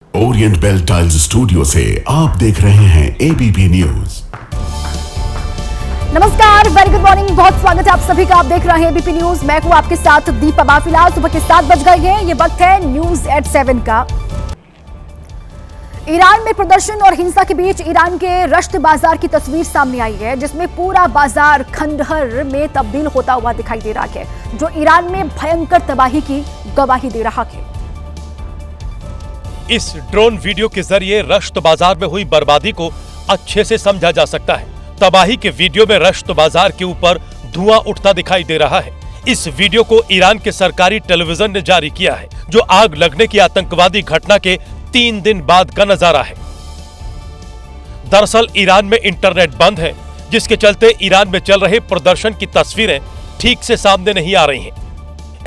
Orient bell tiles studio से आप देख रहे हैं एबीपी न्यूज। नमस्कार, वेरी गुड मॉर्निंग, बहुत स्वागत है आप सभी का। आप देख रहे हैं एबीपी न्यूज। मैं हूं आपके साथ दीपा बाफिला। सुबह के 7 बज गए हैं। ये वक्त है न्यूज एट 7 का। ईरान में प्रदर्शन और हिंसा के बीच ईरान के रश्त बाजार की तस्वीर सामने आई है, जिसमें पूरा बाजार खंडहर में तब्दील होता हुआ दिखाई दे रहा है, जो ईरान में भयंकर तबाही की गवाही दे रहा है। इस ड्रोन वीडियो के जरिए रश्त बाजार में हुई बर्बादी को अच्छे से समझा जा सकता है। तबाही के वीडियो में रश्त बाजार के ऊपर धुआं उठता दिखाई दे रहा है। इस वीडियो को ईरान के सरकारी टेलीविजन ने जारी किया है, जो आग लगने की आतंकवादी घटना के 3 दिन बाद का नजारा है। दरअसल ईरान में इंटरनेट बंद है, जिसके चलते ईरान में चल रहे प्रदर्शन की तस्वीरें ठीक से सामने नहीं आ रही हैं।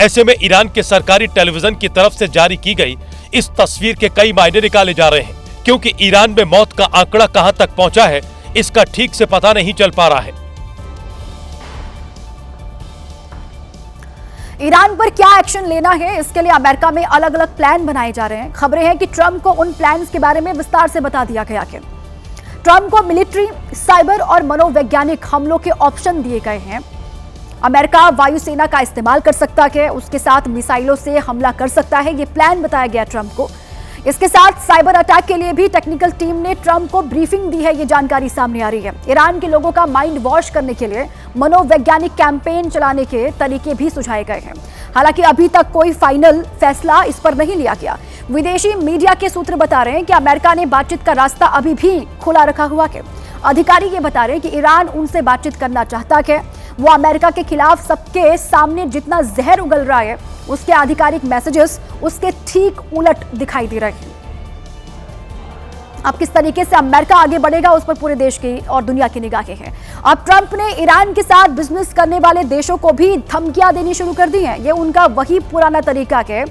ऐसे में ईरान के सरकारी टेलीविजन की तरफ से जारी की गई इस तस्वीर के कई मायने निकाले जा रहे हैं, क्योंकि ईरान में मौत का आंकड़ा कहां तक पहुंचा है, इसका ठीक से पता नहीं चल पा रहा है। ईरान पर क्या एक्शन लेना है, इसके लिए अमेरिका में अलग अलग प्लान बनाए जा रहे हैं। खबरें हैं कि ट्रंप को उन प्लान्स के बारे में विस्तार से बता दिया गया है। ट्रंप को मिलिट्री, साइबर और मनोवैज्ञानिक हमलों के ऑप्शन दिए गए हैं। अमेरिका वायुसेना का इस्तेमाल कर सकता है, उसके साथ मिसाइलों से हमला कर सकता है, ये प्लान बताया गया ट्रंप को। इसके साथ साइबर अटैक के लिए भी टेक्निकल टीम ने ट्रंप को ब्रीफिंग दी है, ये जानकारी सामने आ रही है। ईरान के लोगों का माइंड वॉश करने के लिए मनोवैज्ञानिक कैंपेन चलाने के तरीके भी सुझाए गए हैं। हालांकि अभी तक कोई फाइनल फैसला इस पर नहीं लिया गया। विदेशी मीडिया के सूत्र बता रहे हैं कि अमेरिका ने बातचीत का रास्ता अभी भी खुला रखा हुआ है। अधिकारी ये बता रहे हैं कि ईरान उनसे बातचीत करना चाहता है। वो अमेरिका के खिलाफ सबके सामने जितना जहर उगल रहा है, उसके आधिकारिक मैसेजेस उसके ठीक उलट दिखाई दे रहे हैं। अब किस तरीके से अमेरिका आगे बढ़ेगा, उस पर पूरे देश की और दुनिया की निगाहें हैं। अब ट्रंप ने ईरान के साथ बिजनेस करने वाले देशों को भी धमकियां देनी शुरू कर दी हैं। ये उनका वही पुराना तरीका है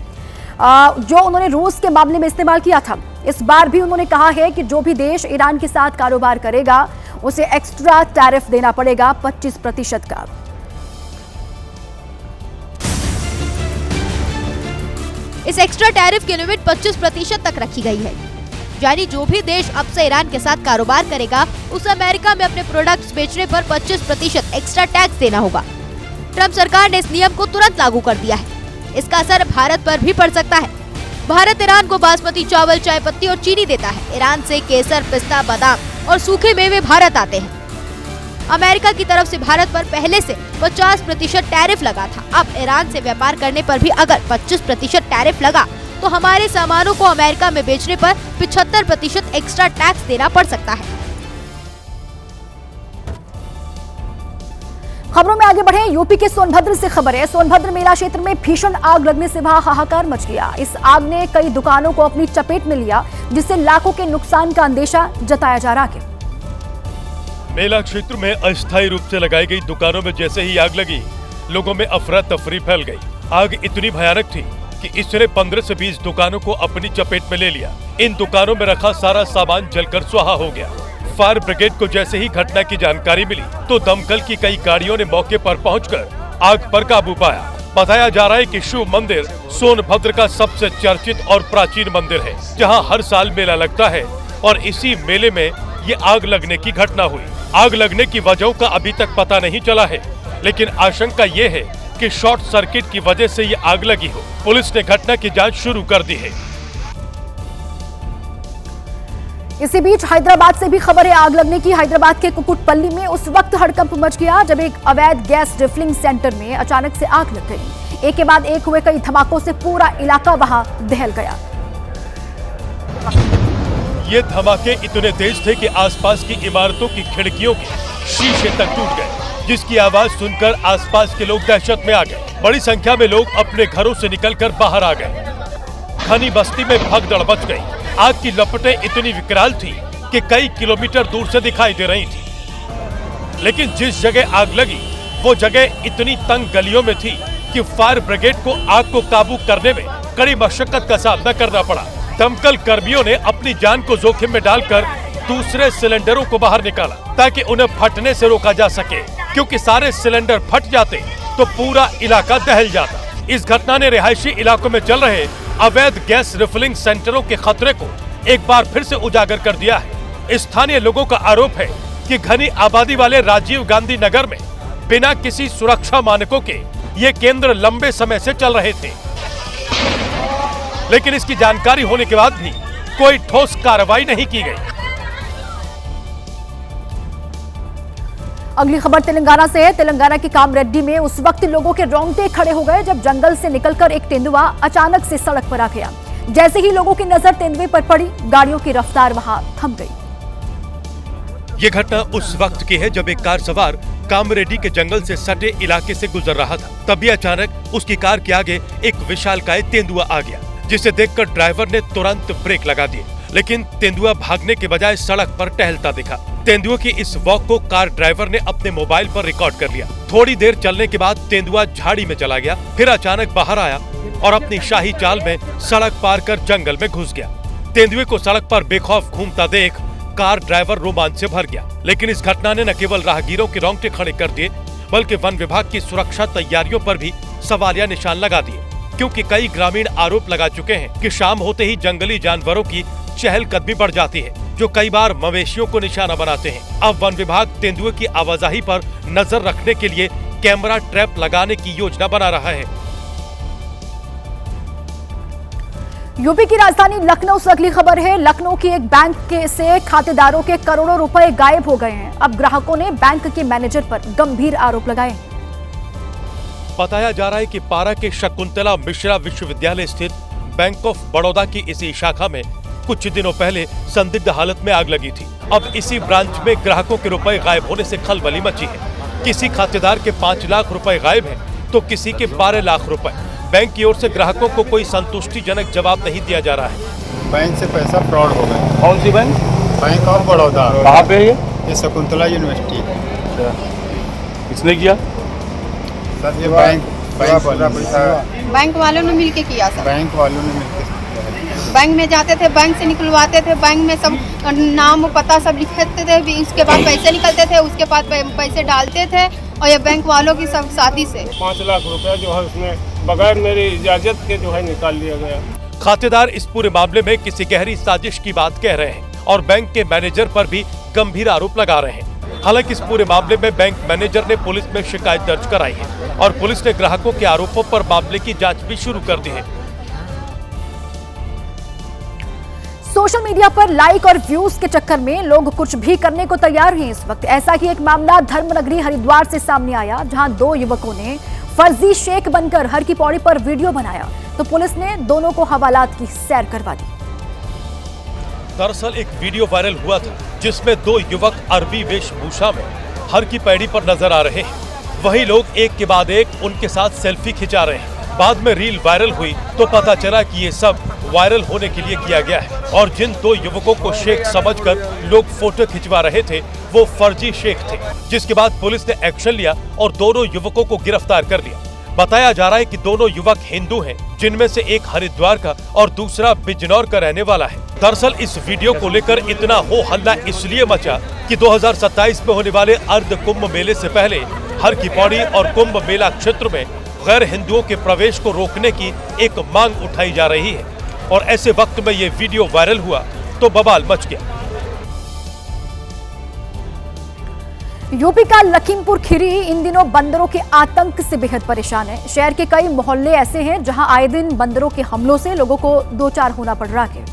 जो उन्होंने रूस के मामले में इस्तेमाल किया था। इस बार भी उन्होंने कहा है कि जो भी देश ईरान के साथ कारोबार करेगा, उसे एक्स्ट्रा टैरिफ देना पड़ेगा 25% का। इस एक्स्ट्रा टैरिफ की लिमिट 25% तक रखी गई है, यानी जो भी देश अब से ईरान के साथ कारोबार करेगा, उसे अमेरिका में अपने प्रोडक्ट्स बेचने पर 25% एक्स्ट्रा टैक्स देना होगा। ट्रंप सरकार ने इस नियम को तुरंत लागू कर दिया है। इसका असर भारत पर भी पड़ सकता है। भारत ईरान को बासमती चावल, चाय पत्ती और चीनी देता है। ईरान से केसर, पिस्ता, बादाम और सूखे मेवे भारत आते हैं। अमेरिका की तरफ से भारत पर पहले से 50% टैरिफ लगा था। अब ईरान से व्यापार करने पर भी अगर 25% टैरिफ लगा, तो हमारे सामानों को अमेरिका में बेचने पर 75% एक्स्ट्रा टैक्स देना पड़ सकता है। खबरों में आगे बढ़े, यूपी के सोनभद्र से खबर है। सोनभद्र मेला क्षेत्र में भीषण आग लगने से वहां हाहाकार मच गया। इस आग ने कई दुकानों को अपनी चपेट में लिया, जिससे लाखों के नुकसान का अंदेशा जताया जा रहा है। मेला क्षेत्र में अस्थायी रूप से लगाई गई दुकानों में जैसे ही आग लगी, लोगों में अफरा तफरी फैल गई। आग इतनी भयानक थी कि इसने 15 से 20 दुकानों को अपनी चपेट में ले लिया। इन दुकानों में रखा सारा सामान जलकर सुहा हो गया। फायर ब्रिगेड को जैसे ही घटना की जानकारी मिली, तो दमकल की कई गाड़ियों ने मौके पर पहुंचकर आग पर काबू पाया। बताया जा रहा है कि शिव मंदिर सोनभद्र का सबसे चर्चित और प्राचीन मंदिर है, जहां हर साल मेला लगता है और इसी मेले में ये आग लगने की घटना हुई। आग लगने की वजहों का अभी तक पता नहीं चला है, लेकिन आशंका ये है कि शॉर्ट सर्किट की वजह से ये आग लगी हो। पुलिस ने घटना की जांच शुरू कर दी है। इसी बीच हैदराबाद से भी खबर है आग लगने की। हैदराबाद के कुकुटपल्ली में उस वक्त हड़कंप मच गया जब एक अवैध गैस रिफिलिंग सेंटर में अचानक से आग लग गई। एक के बाद एक हुए कई धमाकों से पूरा इलाका वहां दहल गया। ये धमाके इतने तेज थे कि आसपास की इमारतों की खिड़कियों के शीशे तक टूट गए, जिसकी आवाज सुनकर आसपास के लोग दहशत में आ गए। बड़ी संख्या में लोग अपने घरों से निकलकर बाहर आ गए। घनी बस्ती में भगदड़ मच गई। आग की लपटें इतनी विकराल थी कि कई किलोमीटर दूर से दिखाई दे रही थी। लेकिन जिस जगह आग लगी, वो जगह इतनी तंग गलियों में थी कि फायर ब्रिगेड को आग को काबू करने में कड़ी मशक्कत का सामना करना पड़ा। दमकल कर्मियों ने अपनी जान को जोखिम में डालकर दूसरे सिलेंडरों को बाहर निकाला, ताकि उन्हें फटने से रोका जा सके, क्योंकि सारे सिलेंडर फट जाते तो पूरा इलाका दहल जाता। इस घटना ने रिहायशी इलाकों में चल रहे अवैध गैस रिफिलिंग सेंटरों के खतरे को एक बार फिर से उजागर कर दिया है। स्थानीय लोगों का आरोप है कि घनी आबादी वाले राजीव गांधी नगर में बिना किसी सुरक्षा मानकों के ये केंद्र लंबे समय से चल रहे थे, लेकिन इसकी जानकारी होने के बाद भी कोई ठोस कार्रवाई नहीं की गई। अगली खबर तेलंगाना से है। तेलंगाना के कामरेड्डी में उस वक्त लोगों के रोंगटे खड़े हो गए जब जंगल से निकलकर एक तेंदुआ अचानक से सड़क पर आ गया। जैसे ही लोगों की नजर तेंदुए पर पड़ी, गाड़ियों की रफ्तार वहां थम गई। ये घटना उस वक्त की है जब एक कार सवार कामरेड्डी के जंगल से सटे इलाके से गुजर रहा था। तभी अचानक उसकी कार के आगे एक विशालकाय तेंदुआ आ गया, जिसे देखकर ड्राइवर ने तुरंत ब्रेक लगा दिए, लेकिन तेंदुआ भागने के बजाय सड़क पर टहलता दिखा। तेंदुए की इस वॉक को कार ड्राइवर ने अपने मोबाइल पर रिकॉर्ड कर लिया। थोड़ी देर चलने के बाद तेंदुआ झाड़ी में चला गया, फिर अचानक बाहर आया और अपनी शाही चाल में सड़क पार कर जंगल में घुस गया। तेंदुए को सड़क पर बेखौफ घूमता देख कार ड्राइवर रोमांच से भर गया। लेकिन इस घटना ने न केवल राहगीरों के रोंगटे खड़े कर दिए, बल्कि वन विभाग की सुरक्षा तैयारियों पर भी सवालिया निशान लगा दिए, क्योंकि कई ग्रामीण आरोप लगा चुके हैं कि शाम होते ही जंगली जानवरों की चहलकदमी बढ़ जाती है, जो कई बार मवेशियों को निशाना बनाते हैं। अब वन विभाग तेंदुए की आवाजाही पर नजर रखने के लिए कैमरा ट्रैप लगाने की योजना बना रहा है। यूपी की राजधानी लखनऊ से अगली खबर है। लखनऊ की एक बैंक से खातेदारों के करोड़ों रुपए गायब हो गए हैं। अब ग्राहकों ने बैंक के मैनेजर पर गंभीर आरोप लगाए। बताया जा रहा है कि पारा के शकुंतला मिश्रा विश्वविद्यालय स्थित बैंक ऑफ बड़ौदा की इसी शाखा में कुछ दिनों पहले संदिग्ध हालत में आग लगी थी। अब इसी ब्रांच में ग्राहकों के रुपए गायब होने से खलबली मची है। किसी खातेदार के 5 लाख रुपए गायब हैं, तो किसी के 12 लाख रुपए। बैंक की ओर से ग्राहकों को कोई संतुष्टिजनक जवाब नहीं दिया जा रहा है। बैंक से पैसा फ्रॉड हो गया। कौन सी बैंक? Bank of Baroda. कहाँ पे है ये शकुंतला यूनिवर्सिटी। किसने किया? सर ये बैंक वालों ने मिलके किया सर। बैंक वालों ने मिलकर बैंक में जाते थे, बैंक से निकलवाते थे, बैंक में सब नाम पता सब लिखते थे, उसके बाद पैसे निकलते थे, उसके बाद पैसे डालते थे, और ये बैंक वालों की सब साथी से 5 लाख रुपए जो है उसमें बगैर मेरी इजाजत के जो है निकाल लिया गया। खातेदार इस पूरे मामले में किसी गहरी साजिश की बात कह रहे हैं और बैंक के मैनेजर पर भी गंभीर आरोप लगा रहे हैं। हालांकि इस पूरे मामले में बैंक मैनेजर ने पुलिस में शिकायत दर्ज कराई है और पुलिस ने ग्राहकों के आरोपों पर मामले की जांच भी शुरू कर दी है। सोशल मीडिया पर लाइक और व्यूज के चक्कर में लोग कुछ भी करने को तैयार हैं इस वक्त। ऐसा ही एक मामला धर्मनगरी हरिद्वार से सामने आया, जहां 2 युवकों ने फर्जी शेख बनकर हर की पौड़ी पर वीडियो बनाया, तो पुलिस ने दोनों को हवालात की सैर करवा दी। दरअसल एक वीडियो वायरल हुआ था जिसमें 2 युवक अरबी वेशभूषा में हर की पैड़ी पर नजर आ रहे हैं। वही लोग एक के बाद एक उनके साथ सेल्फी खिंचा रहे हैं। बाद में रील वायरल हुई तो पता चला कि ये सब वायरल होने के लिए किया गया है और जिन 2 युवकों को शेख समझकर लोग फोटो खिंचवा रहे थे वो फर्जी शेख थे, जिसके बाद पुलिस ने एक्शन लिया और दोनों युवकों को गिरफ्तार कर लिया। बताया जा रहा है कि दोनों युवक हिंदू हैं, जिनमें से एक हरिद्वार का और दूसरा बिजनौर का रहने वाला है। दरअसल इस वीडियो को लेकर इतना हो हल्ला इसलिए मचा कि 2027 में होने वाले अर्ध कुंभ मेले से पहले हर की पौड़ी और कुंभ मेला क्षेत्र में गैर हिंदुओं के प्रवेश को रोकने की एक मांग उठाई जा रही है और ऐसे वक्त में ये वीडियो वायरल हुआ तो बवाल मच गया। यूपी का लखीमपुर खीरी इन दिनों बंदरों के आतंक से बेहद परेशान है। शहर के कई मोहल्ले ऐसे हैं जहां आए दिन बंदरों के हमलों से लोगों को 2-4 होना पड़ रहा है।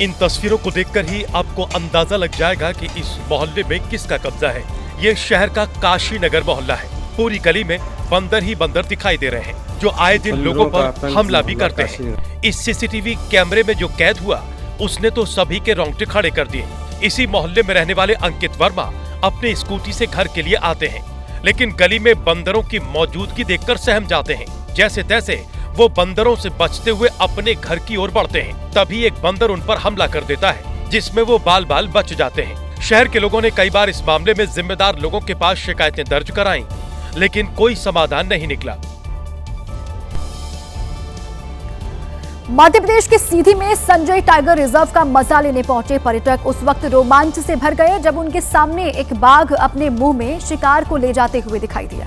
इन तस्वीरों को देखकर ही आपको अंदाजा लग जाएगा कि इस मोहल्ले में किसका कब्जा है। ये शहर का काशी नगर मोहल्ला है। पूरी गली में बंदर ही बंदर दिखाई दे रहे हैं जो आए दिन लोगों पर हमला भी करते हैं। इस सीसीटीवी कैमरे में जो कैद हुआ उसने तो सभी के रोंगटे खड़े कर दिए। इसी मोहल्ले में रहने वाले अंकित वर्मा अपने स्कूटी से घर के लिए आते हैं, लेकिन गली में बंदरों की मौजूदगी देखकर सहम जाते हैं। जैसे तैसे वो बंदरों से बचते हुए अपने घर की ओर बढ़ते हैं। तभी एक बंदर उन पर हमला कर देता है, जिसमें वो बाल बाल बच जाते हैं। शहर के लोगों ने कई बार इस मामले में जिम्मेदार लोगों के पास शिकायतें दर्ज कराईं, लेकिन कोई समाधान नहीं निकला। मध्य प्रदेश के सीधी में संजय टाइगर रिजर्व का मजा लेने पहुंचे पर्यटक उस वक्त रोमांच से भर गए जब उनके सामने एक बाघ अपने मुंह में शिकार को ले जाते हुए दिखाई दिया।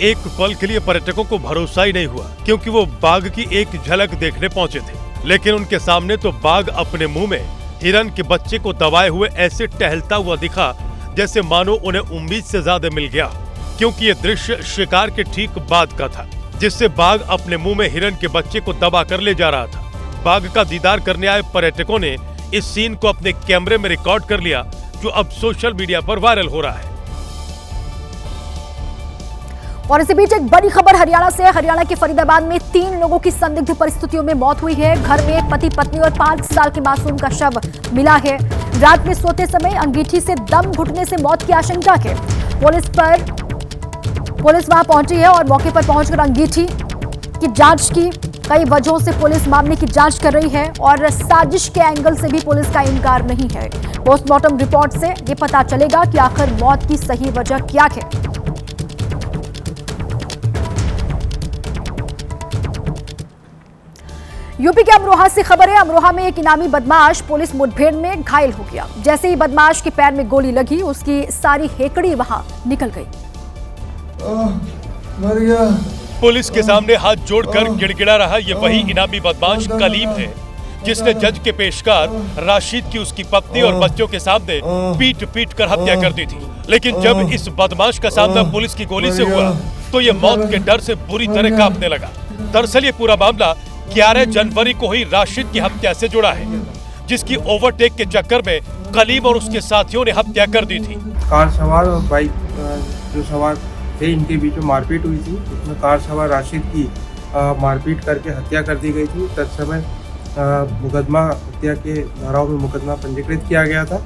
एक पल के लिए पर्यटकों को भरोसा ही नहीं हुआ, क्योंकि वो बाघ की एक झलक देखने पहुंचे थे, लेकिन उनके सामने तो बाघ अपने मुंह में हिरन के बच्चे को दबाए हुए ऐसे टहलता हुआ दिखा जैसे मानो उन्हें उम्मीद से ज्यादा मिल गया, क्योंकि ये दृश्य शिकार के ठीक बाद का था, जिससे बाघ अपने मुंह में हिरन के बच्चे को दबा कर ले जा रहा था। बाघ का दीदार करने आए पर्यटकों ने इस सीन को अपने कैमरे में रिकॉर्ड कर लिया, जो अब सोशल मीडिया पर वायरल हो रहा है। और इसी बीच एक बड़ी खबर हरियाणा से। हरियाणा के फरीदाबाद में 3 लोगों की संदिग्ध परिस्थितियों में मौत हुई है। घर में पति पत्नी और 5 साल के मासूम का शव मिला है। रात में सोते समय अंगीठी से दम घुटने से मौत की आशंका है। पुलिस वहां पहुंची है और मौके पर पहुंचकर अंगीठी की जांच की। कई वजहों से पुलिस मामले की जांच कर रही है और साजिश के एंगल से भी पुलिस का इनकार नहीं है। पोस्टमार्टम रिपोर्ट से ये पता चलेगा कि आखिर मौत की सही वजह क्या है। यूपी के अमरोहा से खबर है। अमरोहा में एक इनामी बदमाश पुलिस मुठभेड़ में घायल हो गया। जैसे ही बदमाश के पैर में गोली लगी, उसकी सारी हेकड़ी वहां निकल गई। मर गया। पुलिस के सामने हाथ जोड़कर गिड़गिड़ा रहा ये वही इनामी बदमाश कलीम है, जिसने जज के पेशकार राशिद की उसकी पत्नी और बच्चों के सामने पीट पीट कर हत्या कर दी थी। लेकिन जब इस बदमाश का सामना पुलिस की गोली से हुआ तो ये मौत के डर से बुरी तरह कांपने लगा। दरअसल ये पूरा मामला 11 जनवरी को ही राशिद की हत्या से जुड़ा है, जिसकी ओवरटेक के चक्कर में कलीम और उसके साथियों ने हत्या कर दी थी। कार सवार और बाइक जो सवार थे, इनके बीच में मारपीट हुई थी। उसमें कार सवार राशिद की मारपीट करके हत्या कर दी गई थी। तत्समय मुकदमा हत्या के धाराओं में मुकदमा पंजीकृत किया गया था।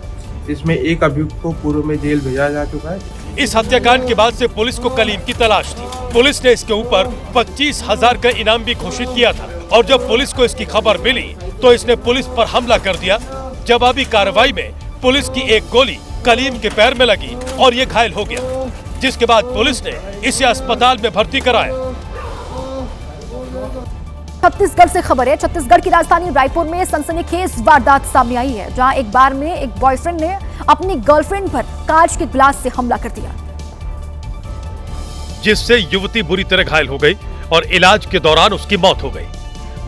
इसमें एक अभियुक्त को पूर्व में जेल भेजा जा चुका है। इस हत्याकांड के बाद से पुलिस को कलीम की तलाश थी। पुलिस ने इसके ऊपर 25,000 का इनाम भी घोषित किया था और जब पुलिस को इसकी खबर मिली तो इसने पुलिस पर हमला कर दिया। जवाबी कार्रवाई में पुलिस की एक गोली कलीम के पैर में लगी और ये घायल हो गया, जिसके बाद पुलिस ने इसे अस्पताल में भर्ती कराया। छत्तीसगढ़ से खबर है। छत्तीसगढ़ की राजधानी रायपुर में सनसनीखेज वारदात सामने आई है, जहां एक बार में एक बॉयफ्रेंड ने अपनी गर्लफ्रेंड पर कांच के गिलास से हमला कर दिया, जिससे युवती बुरी तरह घायल हो गई और इलाज के दौरान उसकी मौत हो गई।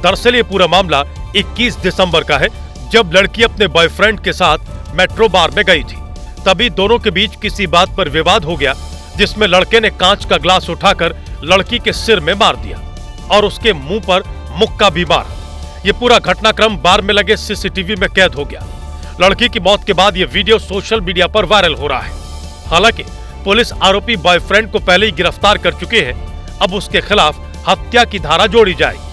दरअसल ये पूरा मामला 21 दिसंबर का है, जब लड़की अपने बॉयफ्रेंड के साथ मेट्रो बार में गई थी। तभी दोनों के बीच किसी बात पर विवाद हो गया, जिसमें लड़के ने कांच का ग्लास उठाकर लड़की के सिर में मार दिया और उसके मुंह पर मुक्का भी मारा। ये पूरा घटनाक्रम बार में लगे सीसीटीवी में कैद हो गया। लड़की की मौत के बाद ये वीडियो सोशल मीडिया पर वायरल हो रहा है। हालांकि पुलिस आरोपी बॉयफ्रेंड को पहले ही गिरफ्तार कर चुके हैं। अब उसके खिलाफ हत्या की धारा जोड़ी जाएगी।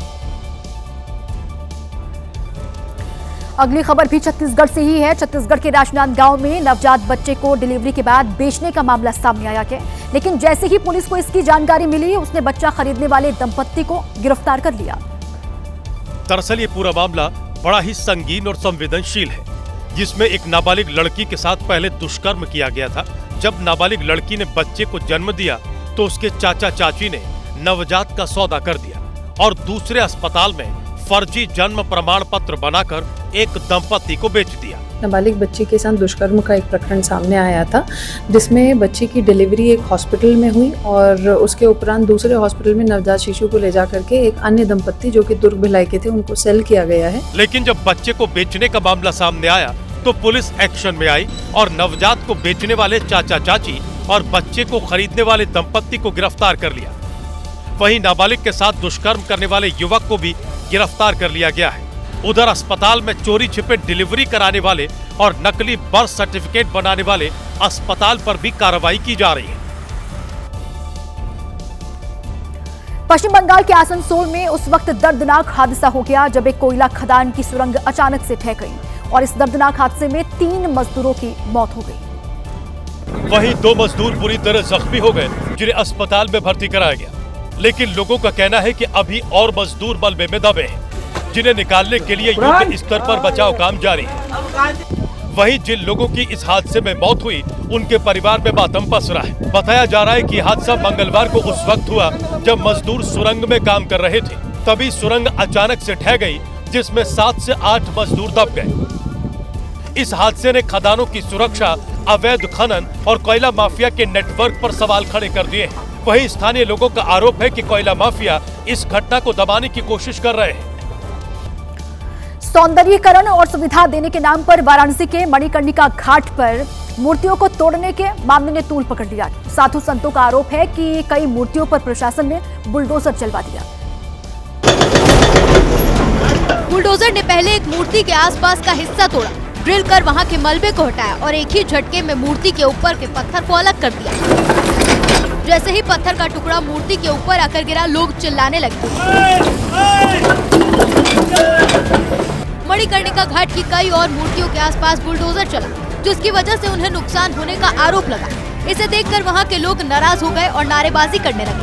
अगली खबर भी छत्तीसगढ़ से ही है। छत्तीसगढ़ के राजनांदगांव में नवजात बच्चे को डिलीवरी के बाद बेचने का मामला सामने आया है, लेकिन जैसे ही पुलिस को इसकी जानकारी मिली, उसने बच्चा खरीदने वाले दंपत्ति को गिरफ्तार कर लिया। दरअसल ये पूरा मामला बड़ा ही संगीन और संवेदनशील है, जिसमें एक नाबालिग लड़की के साथ पहले दुष्कर्म किया गया था। जब नाबालिग लड़की ने बच्चे को जन्म दिया तो उसके चाचा चाची ने नवजात का सौदा कर दिया और दूसरे अस्पताल में फर्जी जन्म प्रमाण पत्र बनाकर एक दंपत्ति को बेच दिया। नाबालिग बच्ची के साथ दुष्कर्म का एक प्रकरण सामने आया था, जिसमें बच्ची की डिलीवरी एक हॉस्पिटल में हुई और उसके उपरांत दूसरे हॉस्पिटल में नवजात शिशु को ले जाकर के एक अन्य दंपत्ति जो कि दुर्ग भिलाई के थे, उनको सेल किया गया है। लेकिन जब बच्चे को बेचने का मामला सामने आया तो पुलिस एक्शन में आई और नवजात को बेचने वाले चाचा चाची और बच्चे को खरीदने वाले दंपत्ति को गिरफ्तार कर लिया। वहीं नाबालिग के साथ दुष्कर्म करने वाले युवक को भी गिरफ्तार कर लिया गया है। उधर अस्पताल में चोरी छिपे डिलीवरी कराने वाले और नकली बर्थ सर्टिफिकेट बनाने वाले अस्पताल पर भी कार्रवाई की जा रही है। पश्चिम बंगाल के आसनसोल में उस वक्त दर्दनाक हादसा हो गया जब एक कोयला खदान की सुरंग अचानक से ढह गई और इस दर्दनाक हादसे में 3 मजदूरों की मौत हो गई। वहीं 2 मजदूर बुरी तरह जख्मी हो गए, जिन्हें अस्पताल में भर्ती कराया गया। लेकिन लोगों का कहना है कि अभी और मजदूर मलबे में दबे हैं, जिन्हें निकालने के लिए युद्ध स्तर पर बचाव काम जारी है। वहीं जिन लोगों की इस हादसे में मौत हुई, उनके परिवार में मातम पसरा है। बताया जा रहा है कि हादसा मंगलवार को उस वक्त हुआ जब मजदूर सुरंग में काम कर रहे थे। तभी सुरंग अचानक से ढह गई, जिसमें 7 से 8 मजदूर दब गए। इस हादसे ने खदानों की सुरक्षा, अवैध खनन और कोयला माफिया के नेटवर्क पर सवाल खड़े कर दिए हैं। वहीं स्थानीय लोगों का आरोप है कि कोयला माफिया इस घटना को दबाने की कोशिश कर रहे हैं। सौंदर्यीकरण और सुविधा देने के नाम पर वाराणसी के मणिकर्णिका घाट पर मूर्तियों को तोड़ने के मामले ने तूल पकड़ लिया। साधु संतों का आरोप है कि कई मूर्तियों पर प्रशासन ने बुलडोजर चलवा दिया। बुलडोजर ने पहले एक मूर्ति के आसपास का हिस्सा तोड़ा, ड्रिल कर वहां के मलबे को हटाया और एक ही झटके में मूर्ति के ऊपर के पत्थर को अलग कर दिया। जैसे ही पत्थर का टुकड़ा मूर्ति के ऊपर आकर गिरा, लोग चिल्लाने लगे। मणिकर्णिका घाट की कई और मूर्तियों के आसपास बुलडोजर चला, जिसकी वजह से उन्हें नुकसान होने का आरोप लगा। इसे देखकर वहां के लोग नाराज हो गए और नारेबाजी करने लगे,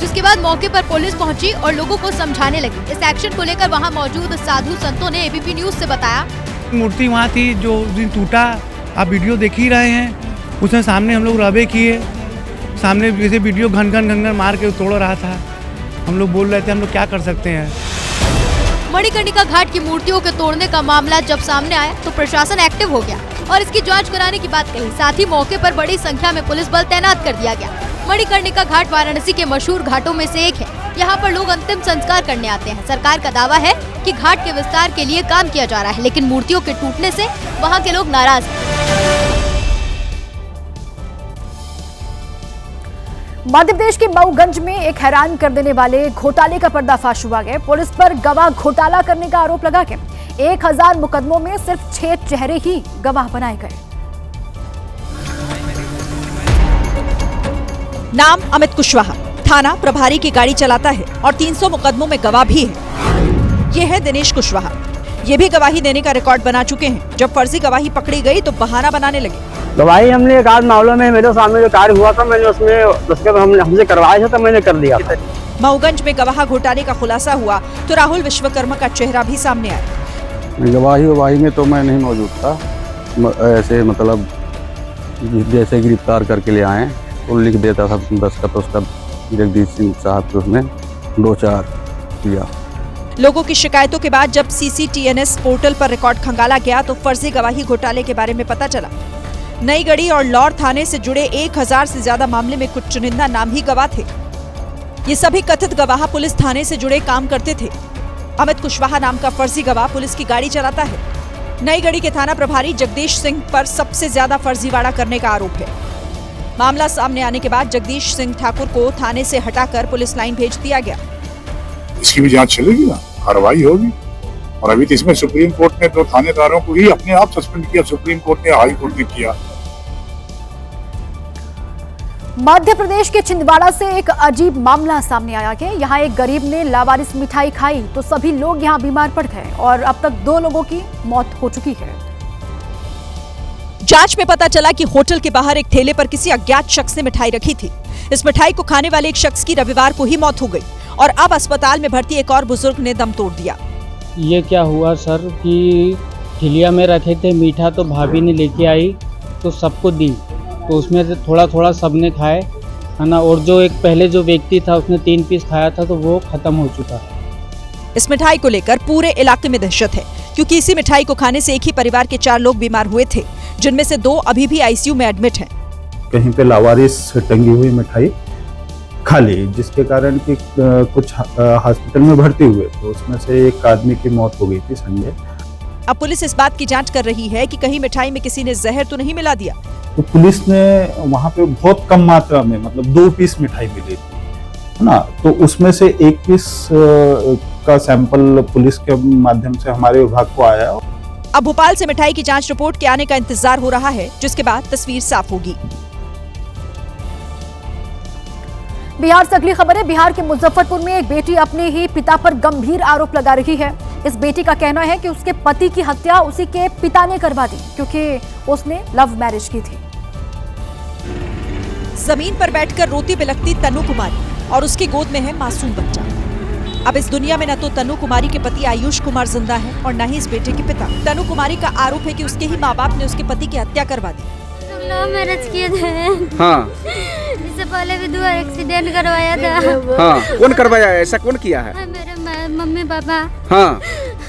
जिसके बाद मौके पर पुलिस पहुंची और लोगों को समझाने लगी। इस एक्शन को लेकर वहां मौजूद साधु संतों ने एबीपी न्यूज से बताया, मूर्ति वहाँ थी जो उस दिन टूटा, आप वीडियो देख ही रहे हैं। उसमें सामने हम लोग रबे किए, सामने जैसे वीडियो घन घन मार के तोड़ रहा था। हम लोग बोल रहे थे हम लोग क्या कर सकते हैं। मणिकर्णिका घाट की मूर्तियों के तोड़ने का मामला जब सामने आया तो प्रशासन एक्टिव हो गया और इसकी जांच कराने की बात कही। साथ ही मौके पर बड़ी संख्या में पुलिस बल तैनात कर दिया गया। मणिकर्णिका घाट वाराणसी के मशहूर घाटों में से एक है। यहाँ पर लोग अंतिम संस्कार करने आते हैं। सरकार का दावा है कि घाट के विस्तार के लिए काम किया जा रहा है, लेकिन मूर्तियों के टूटने से वहाँ के लोग नाराज हैं। मध्य प्रदेश के मऊगंज में एक हैरान कर देने वाले घोटाले का पर्दाफाश हुआ है। पुलिस पर गवाह घोटाला करने का आरोप लगा के 1000 मुकदमों में सिर्फ 6 चेहरे ही गवाह बनाए गए। नाम अमित कुशवाहा, थाना प्रभारी की गाड़ी चलाता है और 300 मुकदमों में गवाह भी है। ये है दिनेश कुशवाहा। ये भी गवाही देने का रिकॉर्ड बना चुके हैं। जब फर्जी गवाही पकड़ी गई तो बहाना बनाने लगे। गवाही हमने एक आध मामलों में मेरे सामने जो कार्य हुआ था, मैंने उसमें हमसे करवाया था तो मैंने कर दिया। मऊगंज में गवाह घोटाले का खुलासा हुआ तो राहुल विश्वकर्मा का चेहरा भी सामने आया। गवाही में तो मैं नहीं मौजूद था। ऐसे मतलब जैसे गिरफ्तार करके ले आए तो लिख देता था दस्तखत उसका जगदीश सिंह साहब के, उसमें 2-4 किया। लोगों की शिकायतों के बाद जब CCTNS पोर्टल पर रिकॉर्ड खंगाला गया तो फर्जी गवाही घोटाले के बारे में पता चला। नई गढ़ी और लौर थाने से जुड़े 1000 से ज्यादा मामले में कुछ चुनिंदा नाम ही गवाह थे। ये सभी कथित गवाह पुलिस थाने से जुड़े काम करते थे। अमित कुशवाहा नाम का फर्जी गवाह पुलिस की गाड़ी चलाता है। नई गढ़ी के थाना प्रभारी जगदीश सिंह पर सबसे ज्यादा फर्जीवाड़ा करने का आरोप है। मामला सामने आने के बाद जगदीश सिंह ठाकुर को थाने से हटाकर पुलिस लाइन भेज दिया गया। इसकी भी जांच चलेगी ना, कार्रवाई होगी। और अभी तो इसमें सुप्रीम कोर्ट ने तो थानेदारों को ही अपने आप सस्पेंड किया, सुप्रीम कोर्ट ने, हाई कोर्ट ने किया। मध्य प्रदेश के छिंदवाड़ा से एक अजीब मामला सामने आया कि यहाँ एक गरीब ने लावारिस मिठाई खाई तो सभी लोग यहाँ बीमार पड़ गए और अब तक 2 लोगों की मौत हो चुकी है। जांच में पता चला कि होटल के बाहर एक ठेले पर किसी अज्ञात शख्स ने मिठाई रखी थी। इस मिठाई को खाने वाले एक शख्स की रविवार को ही मौत हो गई और अब अस्पताल में भर्ती एक और बुजुर्ग ने दम तोड़ दिया। ये क्या हुआ सर कि ठिलिया में रखे थे मीठा, तो भाभी ने लेके आई तो सबको दी, तो उसमें से थोड़ा थोड़ा सबने खाए, है ना। और जो एक पहले जो व्यक्ति था उसने 3 पीस खाया था तो वो खत्म हो चुका है। इस मिठाई को लेकर पूरे इलाके में दहशत है, क्योंकि इसी मिठाई को खाने से एक ही परिवार के 4 लोग बीमार हुए थे, जिनमें से 2 अभी भी ICU में एडमिट हैं। कहीं पे लावारिस टंगी हुई मिठाई खा ली, जिसके कारण कि कुछ हॉस्पिटल में भर्ती हुए, तो उसमें से एक आदमी की मौत हो गई थी संजय। अब पुलिस इस बात की जांच कर रही है कि कहीं मिठाई में किसी ने जहर तो नहीं मिला दिया। तो पुलिस ने वहाँ पे बहुत कम मात्रा में, मतलब 2 पीस मिठाई मिली थी, है ना। तो उसमें से 1 पीस का सैंपल पुलिस के माध्यम से हमारे विभाग को आया। अब भोपाल से मिठाई की जांच रिपोर्ट के आने का इंतजार हो रहा है, जिसके बाद तस्वीर साफ होगी। बिहार से अगली खबर है। बिहार के मुजफ्फरपुर में एक बेटी अपने ही पिता पर गंभीर आरोप लगा रही है। इस बेटी का कहना है कि उसके पति की हत्या उसी के पिता ने करवा दी, क्योंकि उसने लव मैरिज की थी। जमीन पर बैठकर रोती बिलखती तनु कुमारी और उसकी गोद में है मासूम बच्चा। अब इस दुनिया में न तो तनु कुमारी के पति आयुष कुमार जिंदा है और न ही इस बेटे के पिता। तनु कुमारी का आरोप है कि उसके ही माँ बाप ने उसके पति की हत्या करवा दी। लव मैरिज किए थे। हाँ। इससे पहले भी 2 एक्सीडेंट करवाया था। हाँ। कौन करवाया है? ऐसा कौन किया है? मेरे मम्मी पापा। हाँ।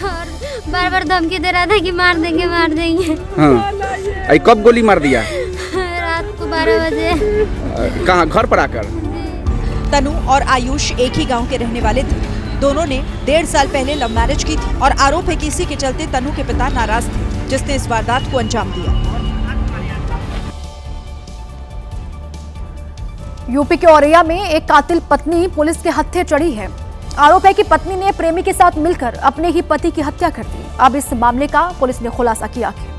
और बार-बार धमकी दे रहा था कि मार देंगे मार देंगे। हाँ। कब गोली मार दिया? 12 बजे। कहाँ, घर पर आकर? तनु और आयुष एक ही गांव के रहने वाले थे। दोनों ने 1.5 साल पहले लव मैरिज की थी और आरोप है कि इसी के चलते तनु के पिता नाराज थे, जिसने इस वारदात को अंजाम दिया। यूपी के औरैया में एक कातिल पत्नी पुलिस के हत्थे चढ़ी है। आरोप है कि पत्नी ने प्रेमी के साथ मिलकर अपने ही पति की हत्या कर दी। अब इस मामले का पुलिस ने खुलासा किया है।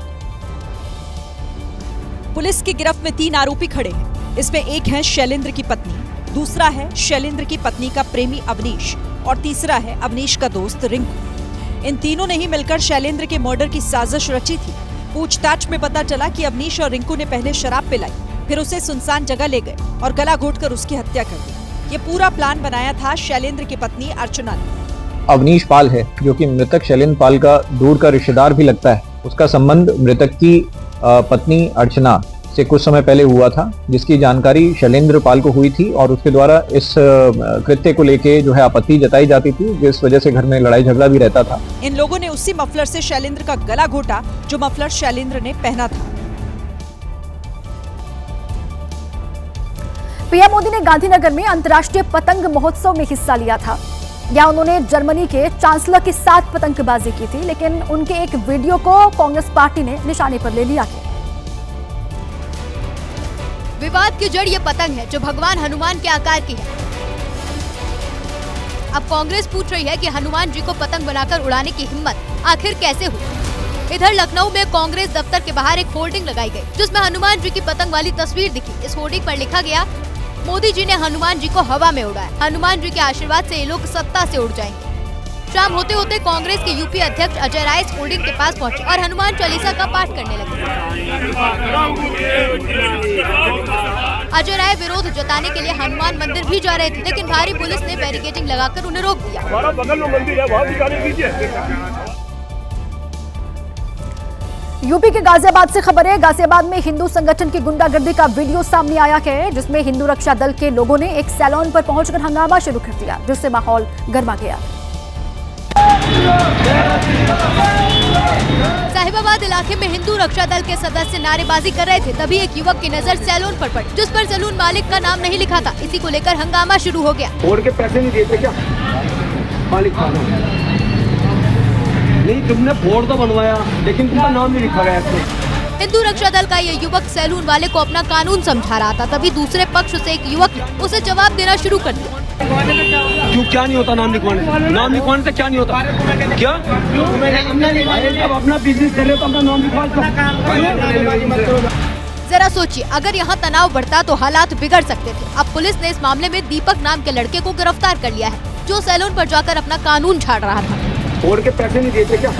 पुलिस की गिरफ्त में 3 आरोपी खड़े हैं। इसमें एक है शैलेंद्र की पत्नी, दूसरा है शैलेंद्र की पत्नी का प्रेमी अवनीश और तीसरा है अवनीश का दोस्त रिंकू। इन तीनों ने ही मिलकर शैलेंद्र के मर्डर की साजिश रची थी। पूछताछ में पता चला कि अवनीश और रिंकू ने पहले शराब पिलाई, फिर उसे सुनसान जगह ले गए और गला घोटकर उसकी हत्या कर दी। ये पूरा प्लान बनाया था शैलेंद्र की पत्नी अर्चना ने। अवनीश पाल है, जो कि मृतक शैलेंद्र पाल का दूर का रिश्तेदार भी लगता है। उसका संबंध मृतक की पत्नी अर्चना से कुछ समय पहले हुआ था, जिसकी जानकारी शैलेंद्र पाल को हुई थी और उसके द्वारा इस कृत्य को लेके जो है आपत्ति जताई जाती थी, जिस वजह से घर में लड़ाई झगड़ा भी रहता था। इन लोगों ने उसी मफलर से शैलेंद्र का गला घोटा जो मफलर शैलेंद्र ने पहना था। पीएम मोदी ने गांधीनगर में अंतर्राष्ट्रीय पतंग महोत्सव में हिस्सा लिया था। यहाँ उन्होंने जर्मनी के चांसलर के साथ पतंगबाजी की थी, लेकिन उनके एक वीडियो को कांग्रेस पार्टी ने निशाने पर ले लिया है। विवाद की जड़ ये पतंग है जो भगवान हनुमान के आकार की है। अब कांग्रेस पूछ रही है कि हनुमान जी को पतंग बनाकर उड़ाने की हिम्मत आखिर कैसे हुई। इधर लखनऊ में कांग्रेस दफ्तर के बाहर एक होर्डिंग लगाई गई, जिसमें हनुमान जी की पतंग वाली तस्वीर दिखी। इस होर्डिंग पर लिखा गया, मोदी जी ने हनुमान जी को हवा में उड़ाया, हनुमान जी के आशीर्वाद से ये लोग सत्ता से उड़ जाएंगे। शाम होते होते कांग्रेस के यूपी अध्यक्ष अजय राय इस होर्डिंग के पास पहुंचे और हनुमान चालीसा का पाठ करने लगे। अजय राय विरोध जताने के लिए हनुमान मंदिर भी जा रहे थे, लेकिन भारी पुलिस ने बैरिकेडिंग लगाकर उन्हें रोक दिया। हमारा बगल में मंदिर है, वहाँ भी जाने दीजिए। यूपी के गाजियाबाद से खबर है। गाजियाबाद में हिंदू संगठन की गुंडागर्दी का वीडियो सामने आया है, जिसमें हिंदू रक्षा दल के लोगों ने एक सैलून पर पहुंचकर हंगामा शुरू कर दिया, जिससे माहौल गर्मा गया। साहिबाबाद इलाके में हिंदू रक्षा दल के सदस्य नारेबाजी कर रहे थे, तभी एक युवक की नजर सैलून पर पड़ी, जिस पर सैलून मालिक का नाम नहीं लिखा था। इसी को लेकर हंगामा शुरू हो गया। फोड़ के पैसे नहीं देते क्या मालिक? नहीं, तुमने फोड़ तो बनवाया, लेकिन तुम्हारा नाम नहीं लिखा गया इसमें। हिंदू रक्षा दल का ये युवक सैलून वाले को अपना कानून समझा रहा था, तभी दूसरे पक्ष से एक युवक ने उसे जवाब देना शुरू कर दिया। क्यों, क्या नहीं होता नाम लिखवाने से? नाम लिखवाने से क्या नहीं होता? क्या अब अपना बिजनेस कर रहे हो तो अपना नाम लिखवा। जरा सोचिए, अगर यहाँ तनाव बढ़ता तो हालात बिगड़ सकते थे। अब पुलिस ने इस मामले में दीपक नाम के लड़के को गिरफ्तार कर लिया है, जो सैलून पर जाकर अपना कानून झाड़ रहा था। फोड़ के पैसे नहीं देते क्या?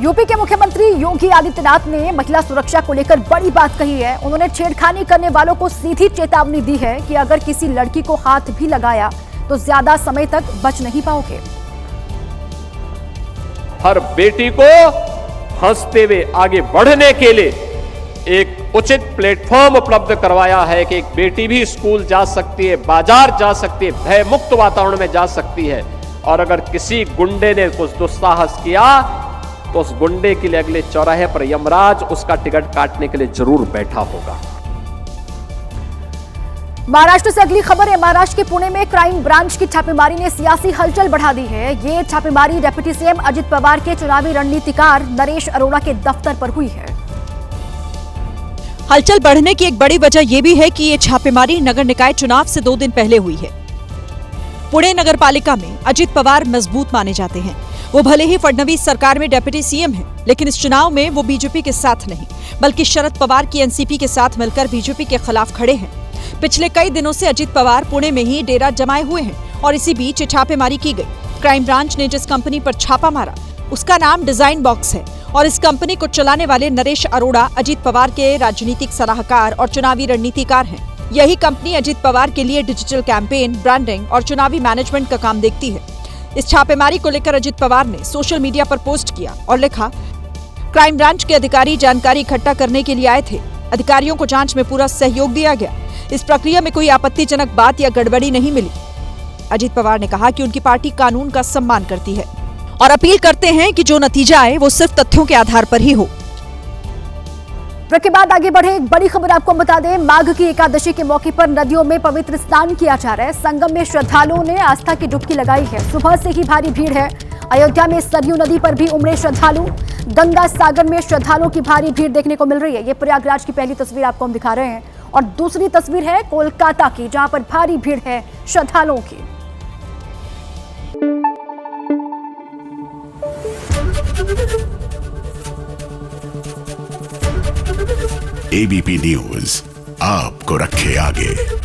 यूपी के मुख्यमंत्री योगी आदित्यनाथ ने महिला सुरक्षा को लेकर बड़ी बात कही है। उन्होंने छेड़खानी करने वालों को सीधी चेतावनी दी है कि अगर किसी लड़की को हाथ भी लगाया तो ज्यादा समय तक बच नहीं पाओगे। हर बेटी को हंसते हुए आगे बढ़ने के लिए एक उचित प्लेटफॉर्म उपलब्ध करवाया है कि एक बेटी भी स्कूल जा सकती है, बाजार जा सकती है, भय मुक्त वातावरण में जा सकती है। और अगर किसी गुंडे ने कुछ दुस्साहस किया तो उस गुंडे के लिए अगले चौराहे पर यमराज उसका टिकट काटने के लिए जरूर बैठा होगा। महाराष्ट्र से अगली खबर है। महाराष्ट्र के पुणे में क्राइम ब्रांच की छापेमारी ने सियासी हलचल बढ़ा दी है। ये छापेमारी डिप्टी सीएम अजित पवार के चुनावी रणनीतिकार नरेश अरोड़ा के दफ्तर पर हुई है। हलचल बढ़ने की एक बड़ी वजह यह भी है कि ये छापेमारी नगर निकाय चुनाव से 2 दिन पहले हुई है। पुणे नगर पालिका में अजित पवार मजबूत माने जाते हैं। वो भले ही फडणवीस सरकार में डिप्टी सीएम हैं, लेकिन इस चुनाव में वो बीजेपी के साथ नहीं, बल्कि शरद पवार की एनसीपी के साथ मिलकर बीजेपी के खिलाफ खड़े हैं। पिछले कई दिनों से अजित पवार पुणे में ही डेरा जमाए हुए हैं और इसी बीच छापेमारी की गई। क्राइम ब्रांच ने जिस कंपनी पर छापा मारा उसका नाम डिजाइन बॉक्स है और इस कंपनी को चलाने वाले नरेश अरोड़ा अजित पवार के राजनीतिक सलाहकार और चुनावी रणनीतिकार हैं। यही कंपनी अजित पवार के लिए डिजिटल कैंपेन, ब्रांडिंग और चुनावी मैनेजमेंट का काम देखती है। इस छापेमारी को लेकर अजित पवार ने सोशल मीडिया पर पोस्ट किया और लिखा, क्राइम ब्रांच के अधिकारी जानकारी इकट्ठा करने के लिए आए थे। अधिकारियों को जांच में पूरा सहयोग दिया गया। इस प्रक्रिया में कोई आपत्तिजनक बात या गड़बड़ी नहीं मिली। अजित पवार ने कहा कि उनकी पार्टी कानून का सम्मान करती है और अपील करते हैं कि जो नतीजा आए वो सिर्फ तथ्यों के आधार पर ही हो। ब्रेक के बाद आगे बढ़े, एक बड़ी खबर आपको बता दें, माघ की एकादशी के मौके पर नदियों में पवित्र स्नान किया जा रहा है। संगम में श्रद्धालुओं ने आस्था की डुबकी लगाई है। सुबह से ही भारी भीड़ है। अयोध्या में सरयू नदी पर भी उमड़े श्रद्धालु। गंगा सागर में श्रद्धालुओं की भारी भीड़ देखने को मिल रही है। ये प्रयागराज की पहली तस्वीर आपको हम दिखा रहे हैं और दूसरी तस्वीर है कोलकाता की, जहां पर भारी भीड़ है श्रद्धालुओं की। एबीपी न्यूज आपको रखे आगे।